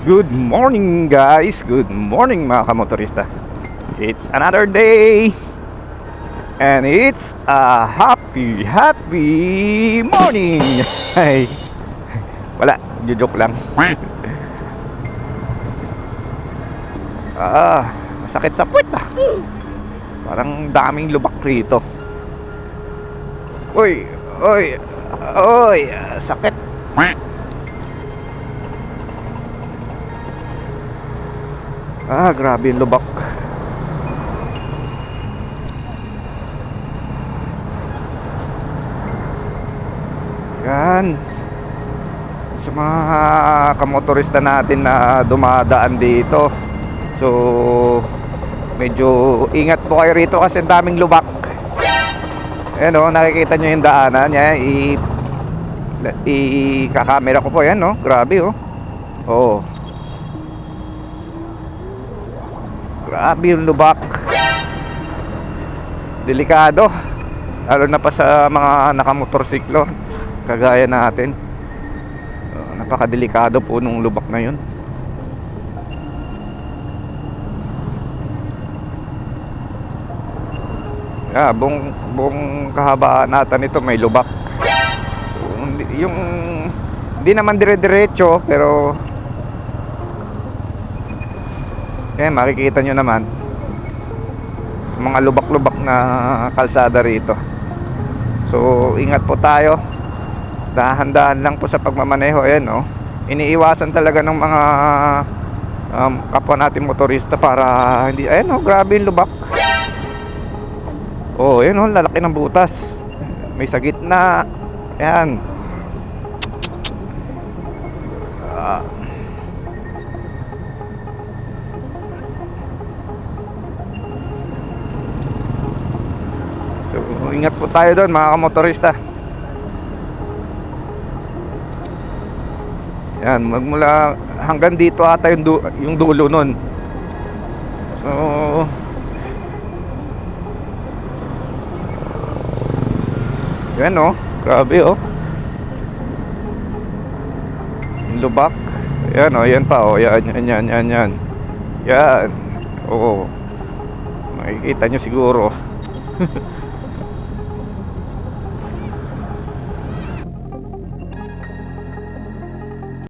Good morning guys, good morning mga kamotorista. It's another day and it's a happy morning. Ay, wala, joke lang. Masakit sa puwet ah. Parang daming lubak rito. Uy, sakit. Grabe yung lubak. Yan. Sa mga kamotorista natin na dumadaan dito, so medyo ingat po kayo rito kasi daming lubak. Ayan o, nakikita nyo yung daanan. Yan, i-kakamera ko po yan, no? Grabe o. Oo. Grabe yung lubak. Delikado. Lalo na pa sa mga nakamotorsiklo kagaya natin. Napakadelikado po nung lubak na yun. Buong kahabaan natin ito may lubak. So, hindi naman dire-diretso, pero makikita nyo naman mga lubak-lubak na kalsada rito. So ingat po tayo, dahan-dahan lang po sa pagmamaneho. Ayan o, iniiwasan talaga ng mga kapwa natin motorista para hindi, ayan o, grabe yung lubak. Ayan o, lalaki ng butas, may sa gitna. Ayan. So, ingat po tayo doon mga kamotorista. Yan, magmula hanggang dito ata yung dulo nun. So yan o, grabe o, yung lubak. Yan o, yan pa o, yan. Yan, oo, makikita nyo siguro.